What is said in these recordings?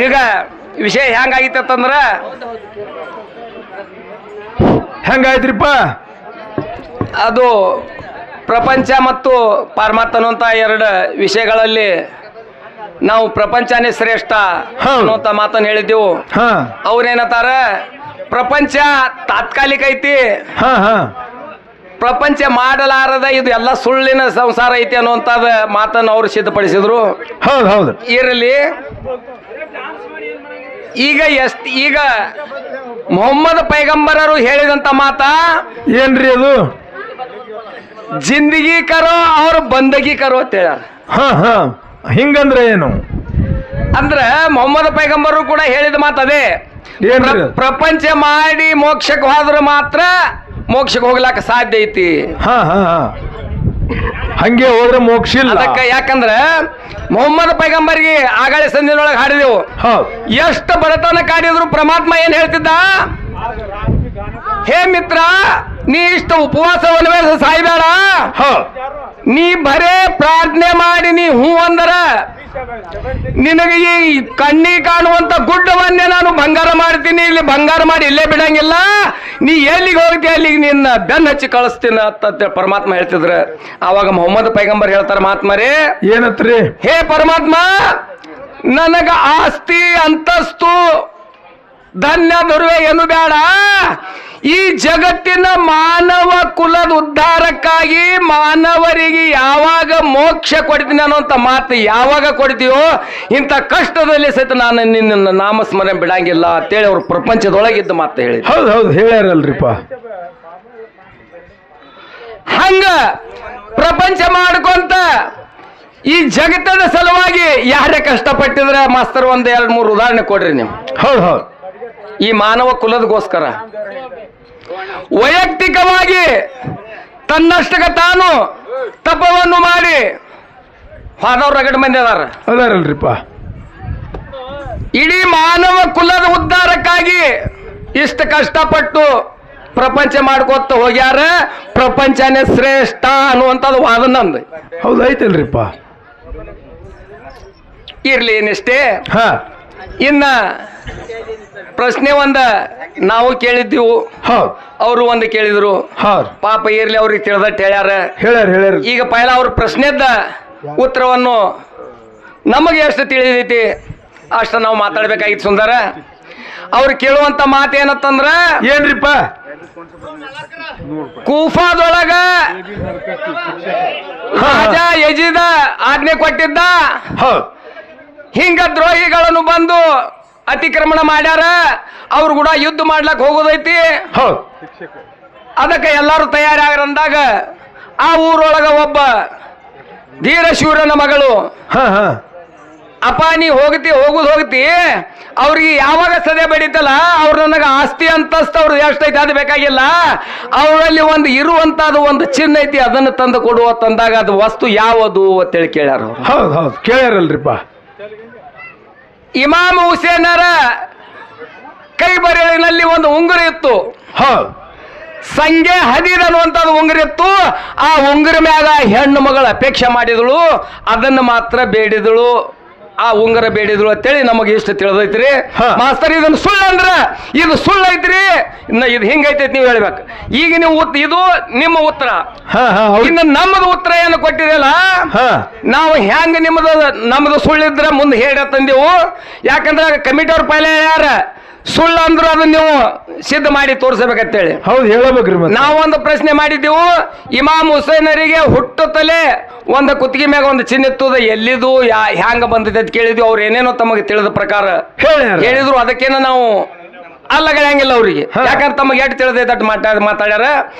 ಈಗ ವಿಷಯ ಹೆಂಗಾಗಿತ್ತಂದ್ರ ಹೆಂಗಾಯ್ತ್ರಿಪ್ಪ? ಅದು ಪ್ರಪಂಚ ಮತ್ತು ಪರಮಾತ್ಮ ಅನ್ನುವಂಥ ಎರಡು ವಿಷಯಗಳಲ್ಲಿ ನಾವು ಪ್ರಪಂಚನೇ ಶ್ರೇಷ್ಠ ಅನ್ನುವಂಥ ಮಾತನ್ನು ಹೇಳಿದ್ದೆವು. ಅವ್ರೇನಂತಾರ ಪ್ರಪಂಚ ತಾತ್ಕಾಲಿಕ ಐತಿ, ಪ್ರಪಂಚ ಮಾಡಲಾರದ ಇದು ಎಲ್ಲ ಸುಳ್ಳಿನ ಸಂಸಾರ ಐತಿ ಅನ್ನುವಂಥದ್ದು ಮಾತನ್ನು ಅವರು ಸಿದ್ಧಪಡಿಸಿದ್ರು. ಹೌದು ಹೌದು, ಇರಲಿ. ಈಗ ಮೊಹಮ್ಮದ್ ಪೈಗಂಬರರು ಹೇಳಿದಂತ ಮಾತ ಏನ್ರಿ ಅದು? ಜಿಂದಗಿ ಕರೋ ಅವ್ರ ಬಂದಗಿ ಕರೋ ಅಂತ ಹೇಳ್ಯಾರ. ಹಿಂಗಂದ್ರೆ ಏನು? ಅಂದ್ರ ಮೊಹಮ್ಮದ್ ಪೈಗಂಬರರು ಕೂಡ ಹೇಳಿದ ಮಾತು ಅದೇ. ಪ್ರಪಂಚ ಮಾಡಿ ಮೋಕ್ಷಕ್ಕೆ ಹೋದ್ರೆ ಮಾತ್ರ ಮೋಕ್ಷಕ್ಕೆ ಹೋಗ್ಲಾಕ ಸಾಧ್ಯ ಐತಿ. ಹಂಗೆ ಹೋದ್ರೆ ಮೋಕ್ಷ ಇಲ್ಲ. ಅದಕ್ಕೆ ಯಾಕಂದ್ರ ಮೊಹಮ್ಮದ್ ಪೈಗಂಬರ್ಗೆ ಆಗಾಳೆ ಸಂದಿನೊಳಗೆ ಹಾಡಿದೆವು. ಎಷ್ಟು ಬಡತನ ಕಾಡಿದ್ರು ಪರಮಾತ್ಮ ಏನ್ ಹೇಳ್ತಿದ್ದ? ಹೇ ಮಿತ್ರ, ನೀ ಇಷ್ಟ ಉಪವಾಸ ವನವೇಶ ಸಾಯ್ಬೇಡ, ನೀ ಬರೇ ಪ್ರಾರ್ಥನೆ ಮಾಡಿ ನೀ ಹೂ ಅಂದರ ನಿನಗೆ ಈ ಕಣ್ಣಿ ಕಾಣುವಂತ ಗುಡ್ಡವನ್ನೇ ನಾನು ಬಂಗಾರ ಮಾಡ್ತೀನಿ, ಇಲ್ಲಿ ಬಂಗಾರ ಮಾಡಿ ಇಲ್ಲೇ ಬಿಡಂಗಿಲ್ಲ, ನೀ ಎಲ್ಲಿಗೆ ಹೋಗ್ತಿ ಅಲ್ಲಿಗೆ ನಿನ್ನ ಬೆನ್ನ ಹಚ್ಚಿ ಕಳಿಸ್ತೀನಿ ಅಂತ ಪರಮಾತ್ಮ ಹೇಳ್ತಿದ್ರ. ಆವಾಗ ಮೊಹಮ್ಮದ್ ಪೈಗಂಬರ್ ಹೇಳ್ತಾರ, ಮಹಾತ್ಮರೇ ಏನತ್ರಿ? ಹೇ ಪರಮಾತ್ಮ, ನನಗ ಆಸ್ತಿ ಅಂತಸ್ತು ಧನ್ಯ ದೊರವೆ ಏನು ಬೇಡ, ಈ ಜಗತ್ತಿನ ಮಾನವ ಕುಲದ ಉದ್ಧಾರಕ್ಕಾಗಿ ಮಾನವರಿಗೆ ಯಾವಾಗ ಮೋಕ್ಷ ಕೊಡ್ತೀನಿ ಅನ್ನೋಂಥ ಮಾತು ಯಾವಾಗ ಕೊಡ್ತೀವೋ ಇಂಥ ಕಷ್ಟದಲ್ಲಿ ಸಹಿತ ನಾನು ನಿನ್ನ ನಾಮಸ್ಮರಣೆ ಬಿಡಂಗಿಲ್ಲ ಅಂತೇಳಿ ಅವ್ರು ಪ್ರಪಂಚದೊಳಗಿದ್ದ ಮಾತು ಹೇಳಿ. ಹೌದು ಹೌದು, ಹೇಳ್ಯಾರಲ್ರಿಪ್ಪ. ಹಂಗ ಪ್ರಪಂಚ ಮಾಡ್ಕೊಂತ ಈ ಜಗತ್ತದ ಸಲುವಾಗಿ ಯಾರೇ ಕಷ್ಟಪಟ್ಟಿದ್ರೆ ಮಾಸ್ತರ್ ಒಂದ್ 2-3 ಉದಾಹರಣೆ ಕೊಡ್ರಿ ನೀವು. ಹೌದು ಹೌದು, ಈ ಮಾನವ ಕುಲದಗೋಸ್ಕರ ವೈಯಕ್ತಿಕವಾಗಿ ತನ್ನಷ್ಟಕ್ಕೆ ತಾನು ತಪವನ್ನು ಮಾಡಿ ಹೋದವ್ರು ರಗಡ್ ಮಂದಿ ಅದಾರಲ್ರಿಪ್ಪ. ಇಡೀ ಮಾನವ ಕುಲದ ಉದ್ಧಾರಕ್ಕಾಗಿ ಇಷ್ಟ ಕಷ್ಟಪಟ್ಟು ಪ್ರಪಂಚ ಮಾಡ್ಕೊತ ಹೋಗ್ಯಾರ. ಪ್ರಪಂಚನೇ ಶ್ರೇಷ್ಠ ಅನ್ನುವಂಥದ್ದು ವಾದ ನಂದು. ಹೌದು, ಐತಲ್ರಿಪ್ಪ. ಇರ್ಲಿ ಏನಿಷ್ಟೇ. ಇನ್ನ ಪ್ರಶ್ನೆ ಒಂದ ನಾವು ಕೇಳಿದ್ದೀವು, ಅವರು ಒಂದು ಕೇಳಿದ್ರು. ಪಾಪ ಇರ್ಲಿ, ಅವ್ರಿಗೆ ತಿಳಿದಟ್ಟು ಹೇಳ್ಯಾರ. ಈಗ ಪೈಲ ಅವ್ರ ಪ್ರಶ್ನೆದ ಉತ್ತರವನ್ನು ನಮಗೆ ಎಷ್ಟು ತಿಳಿದೈತಿ ಅಷ್ಟ ನಾವು ಮಾತಾಡ್ಬೇಕಾಗಿತ್ತು. ಸುಂದರ ಅವ್ರು ಕೇಳುವಂತ ಮಾತು ಏನತ್ತಂದ್ರ, ಏನ್ರಿಪ್ಪ? ಕೂಫಾದೊಳಗ ರಾಜ ಯಜೀದ ಆಜ್ಞೆ ಕೊಟ್ಟಿದ್ದ, ಹಿಂಗ ದ್ರೋಹಿಗಳನ್ನು ಬಂದು ಅತಿಕ್ರಮಣ ಮಾಡ್ಯಾರ, ಅವ್ರು ಕೂಡ ಯುದ್ಧ ಮಾಡ್ಲಕ್ ಹೋಗೋದೈತಿ, ಅದಕ್ಕೆ ಎಲ್ಲಾರು ತಯಾರಾಗ್ರಂದಾಗ ಆ ಊರೊಳಗ ಒಬ್ಬ ಧೀರಶೂರನ ಮಗಳು, ಅಪ್ಪ ನೀ ಹೋಗುದು ಹೋಗ್ತಿ, ಅವ್ರಿಗೆ ಯಾವಾಗ ಸದೆ ಬಡಿತಲ್ಲ ಅವ್ರು ನನಗೆ ಆಸ್ತಿ ಅಂತಸ್ತು ಅವ್ರದ್ದು ಎಷ್ಟೈತಿ ಅದು ಬೇಕಾಗಿಲ್ಲ, ಅವರಲ್ಲಿ ಒಂದು ಇರುವಂತದ್ದು ಒಂದು ಚಿನ್ನ ಐತಿ ಅದನ್ನು ತಂದು ಕೊಡುವ ತಂದಾಗ ಅದು ವಸ್ತು ಯಾವುದು ಅಂತೇಳಿ ಕೇಳ್ಯಾರ. ಹೌದು ಹೌದು, ಕೇಳ್ಯಾರಲ್ರಿಪ್ಪ. ಇಮಾಮ್ ಹುಸೇನರ ಕೈ ಬರೆಳಿನಲ್ಲಿ ಒಂದು ಉಂಗುರ ಇತ್ತು, ಸಂಗೆ ಹದೀದ್ ಅನ್ನುವಂಥದ್ದು ಉಂಗುರ ಇತ್ತು. ಆ ಉಂಗುರ ಮ್ಯಾಗ ಹೆಣ್ಣು ಮಗಳು ಅಪೇಕ್ಷೆ ಮಾಡಿದಳು, ಅದನ್ನು ಮಾತ್ರ ಬೇಡಿದಳು, ಆ ಉಂಗುರ ಬೇಡಿದಳು ಅಂತೇಳಿ ನಮಗೆ ಇಷ್ಟು ತಿಳಿದೈತ್ರಿ. ಮಾಸ್ತರ್ ಇದನ್ನು ಸುಳ್ಳು ಅಂದ್ರ ಇದು ಸುಳ್ಳು ಐತ್ರಿ, ಇನ್ನ ಇದು ಹಿಂಗೈತೈತಿ ನೀವು ಹೇಳ್ಬೇಕು. ಈಗ ನೀವು ಇದು ನಿಮ್ಮ ಉತ್ತರ, ಇನ್ನು ನಮ್ಮದು ಉತ್ತರ ಏನು ಕೊಟ್ಟಿರಲ್ಲ, ನಾವು ಹೆಂಗ ನಮ್ದು ಸುಳ್ಳಿದ್ರ ಮುಂದೆ ಹೇಳ ತಂದೆವು. ಯಾಕಂದ್ರೆ ಕಮಿಟಿ ಅವ್ರ ಪೈಲೆ ಯಾರ ಸುಳ್ಳು ಅಂದ್ರು ಅದನ್ನ ನೀವು ಸಿದ್ಧ ಮಾಡಿ ತೋರಿಸಬೇಕಂತೇಳಿ. ಹೌದು, ಹೇಳಬೇಕ್ರಿ. ನಾವೊಂದು ಪ್ರಶ್ನೆ ಮಾಡಿದ್ದೆವು, ಇಮಾಮ್ ಹುಸೇನರಿಗೆ ಹುಟ್ಟುತ್ತಲೇ ಒಂದು ಕುತ್ತಿಗೆ ಮ್ಯಾಗ ಒಂದು ಚಿನ್ನ ಇತ್ತದ, ಎಲ್ಲಿದು ಹ್ಯಾಂಗ ಬಂದೈತೆ ಅಂತ ಕೇಳಿದ್ವಿ. ಅವ್ರು ಏನೇನೋ ತಮಗೆ ತಿಳಿದ ಪ್ರಕಾರ ಹೇಳಿದ್ರು, ಅದಕ್ಕೇನ ನಾವು ಅಲ್ಲಗಳಂಗಿಲ್ಲ ಅವ್ರಿಗೆ. ಯಾಕಂದ್ರೆ ತಮಗೆ ಎಷ್ಟು ತಿಳಿದೈತೆ ಅಟ್ ಮಾತಾಡ್ಯಾರ.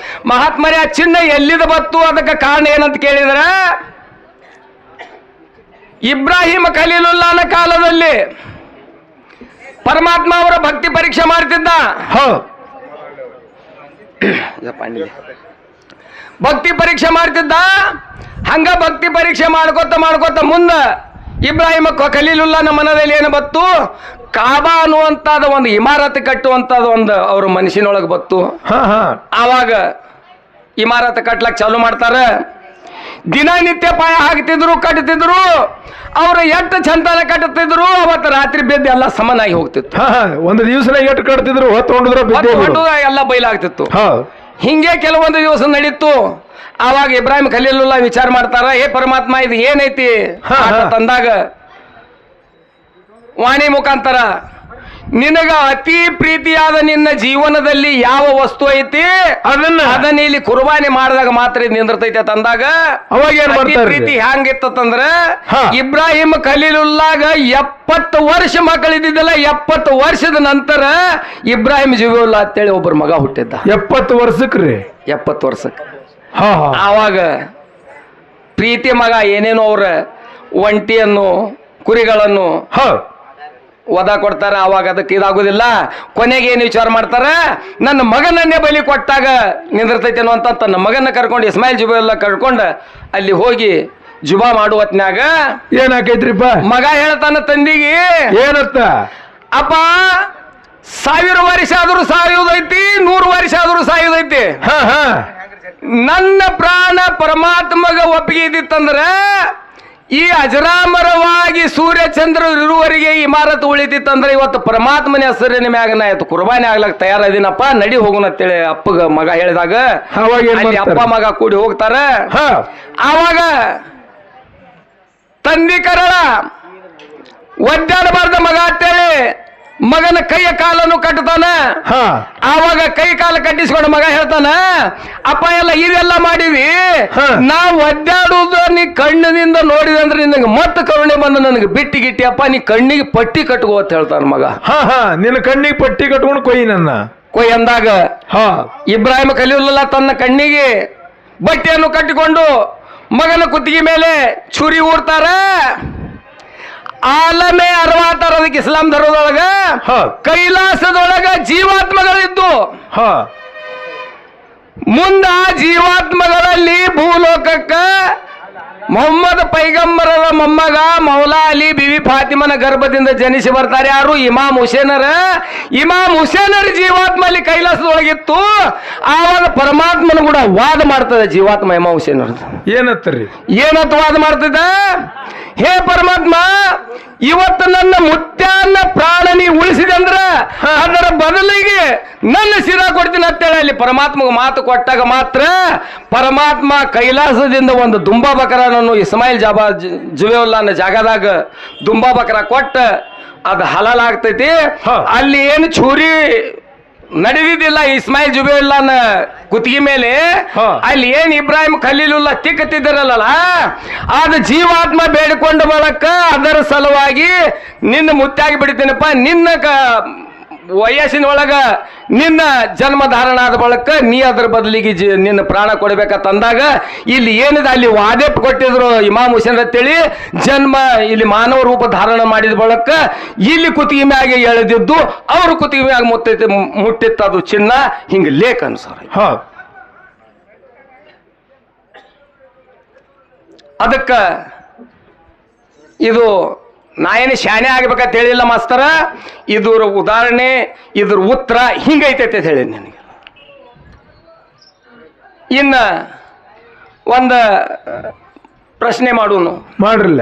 ಮಹಾತ್ಮರೇ, ಆ ಚಿನ್ನ ಎಲ್ಲಿದ ಬತ್ತು, ಅದಕ್ಕೆ ಕಾರಣ ಏನಂತ ಕೇಳಿದ್ರ, ಇಬ್ರಾಹಿಂ ಖಲೀಲುಲ್ಲಾಹನ ಕಾಲದಲ್ಲಿ ಪರಮಾತ್ಮ ಅವರ ಭಕ್ತಿ ಪರೀಕ್ಷೆ ಮಾಡ್ತಿದ್ದ. ಭಕ್ತಿ ಪರೀಕ್ಷೆ ಮಾಡ್ತಿದ್ದ. ಹಂಗ ಭಕ್ತಿ ಪರೀಕ್ಷೆ ಮಾಡ್ಕೋತ ಮುಂದ ಇಬ್ರಾಹಿಂ ಖಲೀಲುಲ್ಲಾಹನ ಮನದಲ್ಲಿ ಏನು ಬತ್ತು, ಕಾಬಾ ಅನ್ನುವಂಥದ್ದು ಒಂದು ಇಮಾರತ್ ಕಟ್ಟುವಂಥದ್ದು ಒಂದು ಅವ್ರ ಮನಸ್ಸಿನೊಳಗೆ ಬತ್ತು. ಆವಾಗ ಇಮಾರತ್ ಕಟ್ಲಕ್ ಚಾಲು ಮಾಡ್ತಾರ. ದಿನನಿತ್ಯ ಪಾಯ ಹಾಕ್ತಿದ್ರು ಕಟ್ತಿದ್ರು. ಅವ್ರು ಎಷ್ಟು ಚಂದನ ಕಟ್ಟುತ್ತಿದ್ರು ಅವತ್ತು ರಾತ್ರಿ ಬೆದ್ದು ಎಲ್ಲ ಸಮನಾಗಿ ಹೋಗ್ತಿತ್ತು. ಒಂದು ದಿವಸ ಎಟ್ಟು ಕಟ್ತಿದ್ರು ಹೊತ್ತು ಎಲ್ಲ ಬಯಲಾಗ್ತಿತ್ತು. ಹೌದು. ಹಿಂಗೆ ಕೆಲವೊಂದು ದಿವಸ ನಡೀತು. ಆವಾಗ ಇಬ್ರಾಹಿಂ ಖಲೀಲುಲ್ಲಾ ವಿಚಾರ ಮಾಡ್ತಾರ, ಏ ಪರಮಾತ್ಮ ಇದು ಏನೈತಿ ತಂದಾಗ ವಾಣಿ ಮುಖಾಂತರ ನಿನಗ ಅತಿ ಪ್ರೀತಿಯಾದ ನಿನ್ನ ಜೀವನದಲ್ಲಿ ಯಾವ ವಸ್ತು ಐತಿ ಅದನ್ನ ಇಲ್ಲಿ ಕುರ್ಬಾನಿ ಮಾಡಿದಾಗ ಮಾತ್ರ ಇದು ನಿಂದಿರ್ತೈತೆ ತಂದಾಗ ಅವಾಗ ಏನ್ ಮಾಡ್ತಾರೆ? ಪ್ರೀತಿ ಹ್ಯಾಂಗಿತ್ತಂದ್ರ ಇಬ್ರಾಹಿಂ ಖಲೀಲುಲ್ಲಾಗ 70 ವರ್ಷ ಮಕ್ಕಳಿದ್ದಿದ್ದಲ್ಲ. 70 ವರ್ಷದ ನಂತರ ಇಬ್ರಾಹಿಂ ಜಬೀವುಲ್ಲಾ ಅಂತೇಳಿ ಒಬ್ಬರು ಮಗ ಹುಟ್ಟಿದ್ದ. 70 ವರ್ಷಕ್ರಿ? 70 ವರ್ಷಕ್ಕೆ. ಆವಾಗ ಪ್ರೀತಿ ಮಗ ಏನೇನೋ ಅವ್ರ ಒಂಟಿಯನ್ನು ಕುರಿಗಳನ್ನು ವಧ ಕೊಡ್ತಾರ. ಅವಾಗ ಅದಕ್ಕೆ ಇದಾಗುದಿಲ್ಲ. ಕೊನೆಗೆ ಏನು ವಿಚಾರ ಮಾಡ್ತಾರ, ನನ್ನ ಮಗನನ್ನೇ ಬಲಿ ಕೊಟ್ಟಾಗ ನಿಂದಿರ್ತೈತೆ ಅನ್ನುವಂತ ತನ್ನ ಮಗನ ಕರ್ಕೊಂಡು ಇಸ್ಮಾಯಿಲ್ ಜುಬೈಲ್ಲ ಕರ್ಕೊಂಡು ಅಲ್ಲಿ ಹೋಗಿ ಜುಬಾ ಮಾಡುವತ್ನ್ಯಾಗ ಏನಾಕೈತ್ರಿಪ್ಪ? ಮಗ ಹೇಳ್ತಾನ ತಂದಿಗೆ, ಏನತ್ತ? ಅಪ್ಪ 1000 ವರ್ಷ ಆದ್ರೂ ಸಾಯುವುದೈತಿ, 100 ವರ್ಷ ಆದ್ರೂ ಸಾಯುವುದೈತಿ. ನನ್ನ ಪ್ರಾಣ ಪರಮಾತ್ಮಗ ಒಪ್ಪಿಗೆ ಇದ್ದಿತ್ತಂದ್ರ ಈ ಅಜರಾಮರವಾಗಿ ಸೂರ್ಯ ಚಂದ್ರ ಇರುವವರೆಗೆ ಇಮಾರತ್ ಉಳಿತಿತ್ತಂದ್ರೆ ಇವತ್ತು ಪರಮಾತ್ಮನ ಹೆಸರಿನ ಮ್ಯಾಗನ ಆಯ್ತು ಕುರ್ಬಾನಿ ಆಗ್ಲಕ್ ತಯಾರದಿನಪ್ಪ, ನಡಿ ಹೋಗುನ ಅಂತೇಳಿ ಅಪ್ಪಗ ಮಗ ಹೇಳಿದಾಗ ಅಪ್ಪ ಮಗ ಕೂಡಿ ಹೋಗ್ತಾರ. ಆವಾಗ ತಂದಿ ಕರಳ ಒದ್ದಾಡಬಾರ್ದ ಮಗ ಅಂತೇಳಿ ಮಗನ ಕೈಯ ಕಾಲನ್ನು ಕಟ್ಟತಾನ. ಆವಾಗ ಕೈ ಕಾಲು ಕಟ್ಟಿಸ್ಕೊಂಡು ಮಗ ಹೇಳ್ತಾನ, ಅಪ್ಪ ಎಲ್ಲ ಇದೆಲ್ಲ ಮಾಡಿದಿ, ನಾ ಒದ್ದಾಡುವುದು ನೀ ಕಣ್ಣಿನಿಂದ ನೋಡಿದಂದ್ರೆ ನಿನಗೆ ಮತ್ತೆ ಕರುಣೆ ಬಂದು ನನಗೆ ಬಿಟ್ಟಿ ಗಿಟ್ಟಿ ಅಪ್ಪ ನೀ ಕಣ್ಣಿಗೆ ಪಟ್ಟಿ ಕಟ್ಕೋ ಅಂತ ಹೇಳ್ತಾನ ಮಗ. ನಿನ್ನ ಕಣ್ಣಿಗೆ ಪಟ್ಟಿ ಕಟ್ಕೊಂಡು ಕೊಯ್ ನನ್ನ ಕೊಯ್ ಅಂದಾಗ ಇಬ್ರಾಹಿಂ ಖಲೀಲುಲ್ಲಾ ತನ್ನ ಕಣ್ಣಿಗೆ ಬಟ್ಟೆಯನ್ನು ಕಟ್ಟಿಕೊಂಡು ಮಗನ ಕುತ್ತಿಗೆ ಮೇಲೆ ಚುರಿ ಊರ್ತಾರ. ಆಲಮೆ ಅರವಾತಾರ. ಅದಕ್ಕೆ ಇಸ್ಲಾಂ ಧರ್ಮದೊಳಗ ಕೈಲಾಸದೊಳಗ ಜೀವಾತ್ಮಗಳಿದ್ದು ಮುಂದ ಜೀವಾತ್ಮಗಳಲ್ಲಿ ಭೂಲೋಕಕ್ಕ ಮೊಹಮ್ಮದ್ ಪೈಗಂಬರರ ಮೊಮ್ಮಗ ಮೌಲಾ ಅಲಿ ಬಿವಿ ಫಾತಿಮನ ಗರ್ಭದಿಂದ ಜನಿಸಿ ಬರ್ತಾರೆ. ಯಾರು? ಇಮಾಮ್ ಹುಸೇನರ. ಇಮಾಮ್ ಹುಸೇನರ ಜೀವಾತ್ಮ ಅಲ್ಲಿ ಕೈಲಾಸದೊಳಗಿತ್ತು. ಆವಾಗ ಪರಮಾತ್ಮನ ಕೂಡ ವಾದ ಮಾಡ್ತದೆ ಜೀವಾತ್ಮ ಇಮಾಮ್ ಹುಸೇನರ. ಏನತ್ತ ವಾದ ಮಾಡ್ತಿದ್ದ? ಹೇ ಪರಮಾತ್ಮ, ಇವತ್ತು ನನ್ನ ಮುತ್ಯಾನ್ನ ಪ್ರಾಣ ನೀ ಉಳಿಸಿದೆ ಅಂದ್ರ ಅದರ ಬದಲಿಗೆ ನನ್ನ ಶಿರ ಕೊಡ್ತೀನಿ ಅಂತೇಳಿ ಅಲ್ಲಿ ಪರಮಾತ್ಮಗೆ ಮಾತು ಕೊಟ್ಟಾಗ ಮಾತ್ರ ಪರಮಾತ್ಮ ಕೈಲಾಸದಿಂದ ಒಂದು ದುಂಬಾ ಬಕರನನ್ನು ಇಸ್ಮಾಯಿಲ್ ಜುಬೈವುಲ್ಲಾನ ಜಾಗದಾಗ ದುಂಬಾ ಬಕರ ಕೊಟ್ಟ ಅದು ಹಲಾಲ್ ಆಗ್ತೈತಿ. ಅಲ್ಲಿ ಏನು ಚೂರಿ ನಡೆದಿದ್ದಿಲ್ಲ ಇಸ್ಮಾಯಿಲ್ ಜುಬೈವುಲ್ಲಾನ ಕುತ್ತಿಗೆ ಮೇಲೆ, ಅಲ್ಲಿ ಏನ್ ಇಬ್ರಾಹಿಂ ಖಲೀಲುಲ್ಲಾ ತಿಕ್ಕತ್ತಿದ್ದರಲ್ಲ ಅದು ಜೀವಾತ್ಮ ಬೇಡಿಕೊಂಡು ಬಳಕ ಅದರ ಸಲುವಾಗಿ ನಿನ್ನ ಮುತ್ತಾಗಿ ಬಿಡ್ತೀನಪ್ಪ, ನಿನ್ನ ವಯಸ್ಸಿನೊಳಗ ನಿನ್ನ ಜನ್ಮ ಧಾರಣ ಆದ ಬಳಕ ನೀ ಅದರ ಬದಲಿಗೆ ನಿನ್ನ ಪ್ರಾಣ ಕೊಡ್ಬೇಕಂತಂದಾಗ ಇಲ್ಲಿ ಏನಿದೆ ಅಲ್ಲಿ ವಾದೆ ಕೊಟ್ಟಿದ್ರು ಇಮಾಮ್ ಹುಸೇನ್ ಅಂತೇಳಿ. ಜನ್ಮ ಇಲ್ಲಿ ಮಾನವ ರೂಪ ಧಾರಣ ಮಾಡಿದ ಬಳಕ ಇಲ್ಲಿ ಕುತ್ತಿಗೆ ಮ್ಯಾಗೆ ಎಳೆದಿದ್ದು ಅವ್ರ ಕುತ್ತಿಗೆ ಮ್ಯಾಗ ಮುಟ್ಟಿತ್ತು ಅದು ಚಿನ್ನ. ಹಿಂಗ ಲೇಖ ಅನುಸಾರ ಅದಕ್ಕ ಇದು ನಾ ಏನು ಶಾಣೆ ಆಗ್ಬೇಕಂತ ಹೇಳಿಲ್ಲ ಮಾಸ್ತರ, ಇದ್ರ ಉದಾಹರಣೆ ಇದ್ರ ಉತ್ತರ ಹಿಂಗೈತೈತೆ ಅಂತ ಹೇಳಿ ನನಗೆ. ಇನ್ನ ಒಂದು ಪ್ರಶ್ನೆ ಮಾಡೋನು ಮಾಡ್ರಲ್ಲ.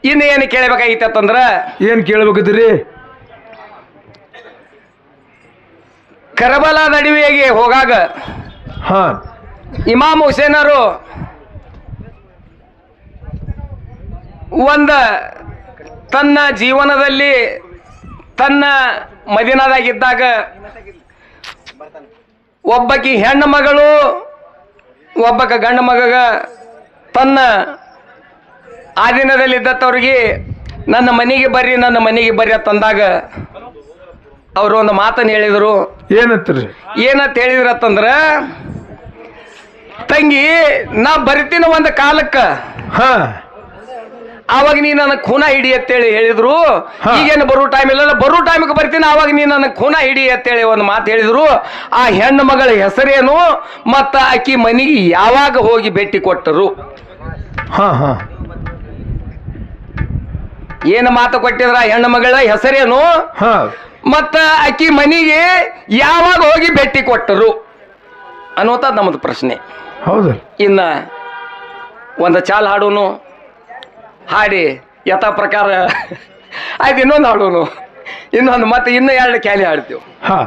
ಇನ್ನು ಏನು ಕೇಳಬೇಕಾಗಿತ್ತಂದ್ರ ಏನ್ ಕೇಳ್ಬೇಕತ್ರಿ? ಕರಬಲಾದ ಅಡವಿಗೆ ಹೋಗಾಗ ಇಮಾಮ್ ಹುಸೇನರು ತನ್ನ ಜೀವನದಲ್ಲಿ ತನ್ನ ಮದೀನಾದಾಗಿದ್ದಾಗ ಒಬ್ಬಕಿ ಹೆಣ್ಣು ಮಗಳು ಒಬ್ಬಕ ಗಂಡು ಮಗಗ ತನ್ನ ಆ ದಿನದಲ್ಲಿದ್ದವ್ರಿಗೆ ನನ್ನ ಮನೆಗೆ ಬರ್ರಿ ಅಂತಂದಾಗ ಅವರು ಒಂದು ಮಾತನ್ನು ಹೇಳಿದರು. ಏನಂತ ಹೇಳಿದ್ರತ್ತಂದ್ರ, ತಂಗಿ ನಾ ಬರ್ತೀನಿ ಒಂದು ಕಾಲಕ್ಕ, ಆವಾಗ ನೀ ನನಗೆ ಖೂನ ಹಿಡಿ ಅಂತೇಳಿ ಹೇಳಿದ್ರು. ಈಗೇನು ಬರೋ ಟೈಮ್ ಇಲ್ಲ, ಬರೋ ಟೈಮಿಗೆ ಬರ್ತೀನಿ, ಆವಾಗ ನೀ ನನಗೆ ಖೂನ ಹಿಡಿ ಅಂತೇಳಿ ಒಂದು ಮಾತು ಹೇಳಿದ್ರು. ಆ ಹೆಣ್ಣು ಮಗಳ ಹೆಸರೇನು ಮತ್ತ ಆಕಿ ಮನೆಗೆ ಯಾವಾಗ ಹೋಗಿ ಭೇಟಿ ಕೊಟ್ಟರು? ಹಾ ಹಾ ಏನು ಮಾತು ಕೊಟ್ಟಿದ್ರ? ಹೆಣ್ಣು ಮಗಳ ಹೆಸರೇನು ಹಾ ಮತ್ತ ಆಕಿ ಮನೆಗೆ ಯಾವಾಗ ಹೋಗಿ ಭೇಟಿ ಕೊಟ್ಟರು ಅನ್ನೋತ ನಮ್ಮದು ಪ್ರಶ್ನೆ. ಹೌದು. ಇನ್ನ ಒಂದು ಚಾಲ್ ಹಾಡೋನು, ಹಾಡಿ ಯಥಾ ಪ್ರಕಾರ ಆಯ್ತು ಇನ್ನೊಂದು ಹಾಡೋನು, ಇನ್ನೊಂದು ಮತ್ತೆ ಇನ್ನೂ ಎರಡು ಕ್ಯಾಲಿ ಹಾಡ್ತೀವಿ. ಹಾ